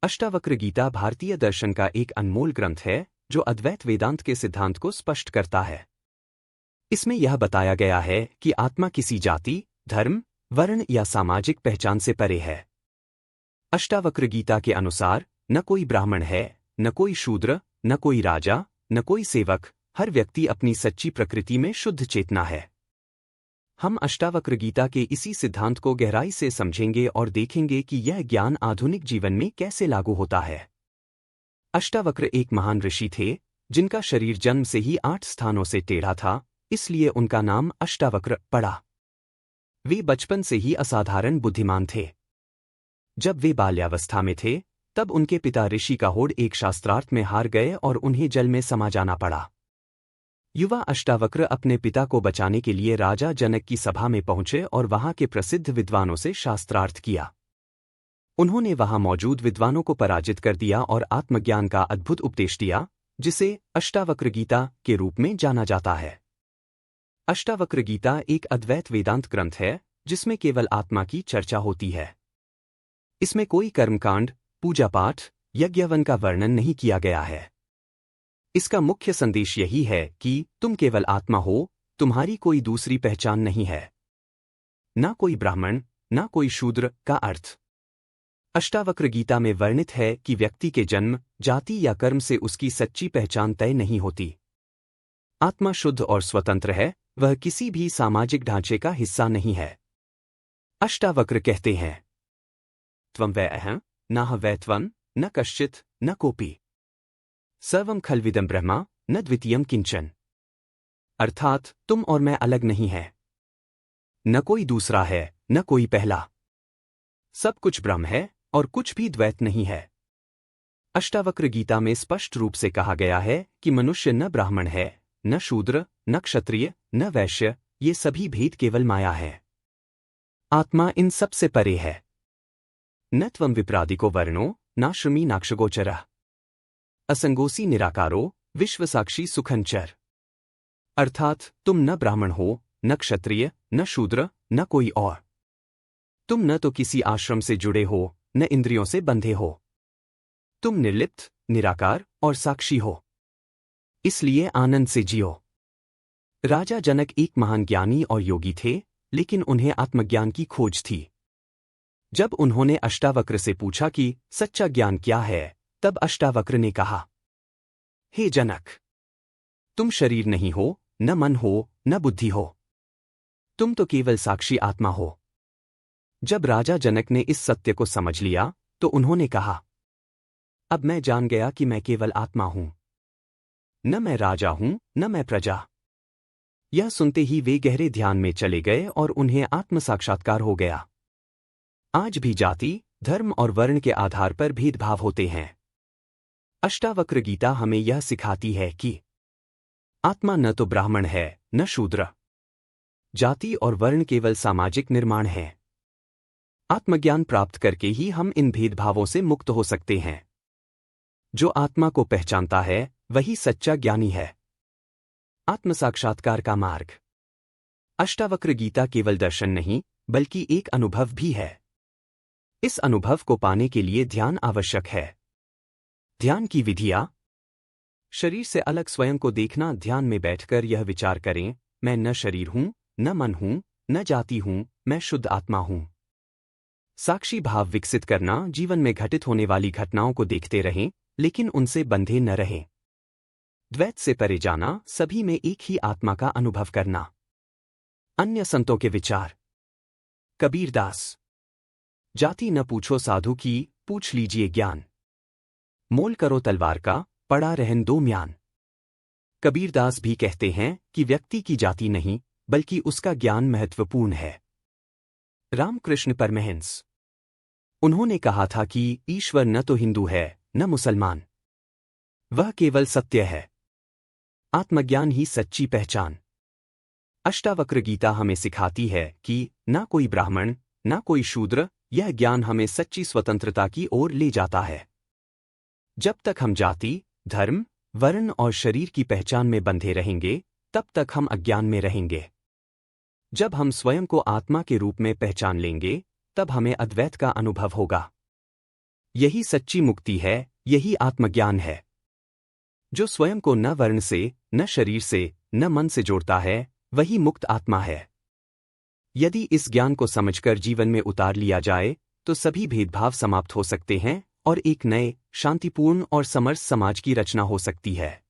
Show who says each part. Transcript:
Speaker 1: अष्टावक्र गीता भारतीय दर्शन का एक अनमोल ग्रंथ है जो अद्वैत वेदांत के सिद्धांत को स्पष्ट करता है। इसमें यह बताया गया है कि आत्मा किसी जाति, धर्म, वर्ण या सामाजिक पहचान से परे है। अष्टावक्र गीता के अनुसार न कोई ब्राह्मण है, न कोई शूद्र, न कोई राजा, न कोई सेवक, हर व्यक्ति अपनी सच्ची प्रकृति में शुद्ध चेतना है। हम अष्टावक्र गीता के इसी सिद्धांत को गहराई से समझेंगे और देखेंगे कि यह ज्ञान आधुनिक जीवन में कैसे लागू होता है। अष्टावक्र एक महान ऋषि थे जिनका शरीर जन्म से ही 8 स्थानों से टेढ़ा था, इसलिए उनका नाम अष्टावक्र पड़ा। वे बचपन से ही असाधारण बुद्धिमान थे। जब वे बाल्यावस्था में थे तब उनके पिता ऋषि काहोड़ एक शास्त्रार्थ में हार गए और उन्हें जल में समा जाना पड़ा। युवा अष्टावक्र अपने पिता को बचाने के लिए राजा जनक की सभा में पहुंचे और वहां के प्रसिद्ध विद्वानों से शास्त्रार्थ किया। उन्होंने वहां मौजूद विद्वानों को पराजित कर दिया और आत्मज्ञान का अद्भुत उपदेश दिया, जिसे अष्टावक्र गीता के रूप में जाना जाता है। अष्टावक्र गीता एक अद्वैत वेदांत ग्रंथ है जिसमें केवल आत्मा की चर्चा होती है। इसमें कोई कर्मकांड, पूजा पाठ, यज्ञवन का वर्णन नहीं किया गया है। इसका मुख्य संदेश यही है कि तुम केवल आत्मा हो, तुम्हारी कोई दूसरी पहचान नहीं है। ना कोई ब्राह्मण, ना कोई शूद्र का अर्थ। अष्टावक्र गीता में वर्णित है कि व्यक्ति के जन्म, जाति या कर्म से उसकी सच्ची पहचान तय नहीं होती। आत्मा शुद्ध और स्वतंत्र है, वह किसी भी सामाजिक ढांचे का हिस्सा नहीं है। अष्टावक्र कहते हैं, त्वं वै अहं, नाह वै त्वं, न कश्चित्, न कोपि। सर्वं खल्विदं ब्रह्मा, न द्वितीयं किंचन। अर्थात तुम और मैं अलग नहीं है। न कोई दूसरा है, न कोई पहला। सब कुछ ब्रह्म है और कुछ भी द्वैत नहीं है। अष्टावक्र गीता में स्पष्ट रूप से कहा गया है कि मनुष्य न ब्राह्मण है, न शूद्र, न क्षत्रिय, न वैश्य, ये सभी भेद केवल माया है। आत्मा इन सब से परे है। न त्वं विप्रादिको वर्णो, नाश्रमी नाक्षगोचरः। असंगोसी निराकारो, विश्वसाक्षी सुखंचर। अर्थात तुम न ब्राह्मण हो, न क्षत्रिय, न शूद्र, न कोई और। तुम न तो किसी आश्रम से जुड़े हो, न इंद्रियों से बंधे हो। तुम निर्लिप्त, निराकार और साक्षी हो। इसलिए आनंद से जियो। राजा जनक एक महान ज्ञानी और योगी थे, लेकिन उन्हें आत्मज्ञान की खोज थी। जब उन्होंने अष्टावक्र से पूछा कि सच्चा ज्ञान क्या है, तब अष्टावक्र ने कहा, हे जनक, तुम शरीर नहीं हो, न मन हो, न बुद्धि हो। तुम तो केवल साक्षी आत्मा हो। जब राजा जनक ने इस सत्य को समझ लिया तो उन्होंने कहा, अब मैं जान गया कि मैं केवल आत्मा हूं। न मैं राजा हूं, न मैं प्रजा। यह सुनते ही वे गहरे ध्यान में चले गए और उन्हें आत्म साक्षात्कार हो गया। आज भी जाति, धर्म और वर्ण के आधार पर भेदभाव होते हैं। अष्टावक्र गीता हमें यह सिखाती है कि आत्मा न तो ब्राह्मण है, न शूद्र। जाति और वर्ण केवल सामाजिक निर्माण है। आत्मज्ञान प्राप्त करके ही हम इन भेदभावों से मुक्त हो सकते हैं। जो आत्मा को पहचानता है वही सच्चा ज्ञानी है। आत्म साक्षात्कार का मार्ग। अष्टावक्र गीता केवल दर्शन नहीं बल्कि एक अनुभव भी है। इस अनुभव को पाने के लिए ध्यान आवश्यक है। ध्यान की विधियां। शरीर से अलग स्वयं को देखना। ध्यान में बैठकर यह विचार करें, मैं न शरीर हूं, न मन हूं, न जाति हूं, मैं शुद्ध आत्मा हूं। साक्षी भाव विकसित करना। जीवन में घटित होने वाली घटनाओं को देखते रहें, लेकिन उनसे बंधे न रहें। द्वैत से परे जाना। सभी में एक ही आत्मा का अनुभव करना। अन्य संतों के विचार। कबीरदास। जाति न पूछो साधु की, पूछ लीजिए ज्ञान। मोल करो तलवार का, पड़ा रहन दो म्यान। कबीरदास भी कहते हैं कि व्यक्ति की जाति नहीं बल्कि उसका ज्ञान महत्वपूर्ण है। रामकृष्ण परमहंस। उन्होंने कहा था कि ईश्वर न तो हिंदू है, न मुसलमान। वह केवल सत्य है। आत्मज्ञान ही सच्ची पहचान। अष्टावक्र गीता हमें सिखाती है कि ना कोई ब्राह्मण, ना कोई शूद्र। यह ज्ञान हमें सच्ची स्वतंत्रता की ओर ले जाता है। जब तक हम जाति, धर्म, वर्ण और शरीर की पहचान में बंधे रहेंगे, तब तक हम अज्ञान में रहेंगे। जब हम स्वयं को आत्मा के रूप में पहचान लेंगे, तब हमें अद्वैत का अनुभव होगा। यही सच्ची मुक्ति है, यही आत्मज्ञान है, जो स्वयं को न वर्ण से, न शरीर से, न मन से जोड़ता है, वही मुक्त आत्मा है। यदि इस ज्ञान को समझकर जीवन में उतार लिया जाए, तो सभी भेदभाव समाप्त हो सकते हैं और एक नए, शांतिपूर्ण और समरस समाज की रचना हो सकती है।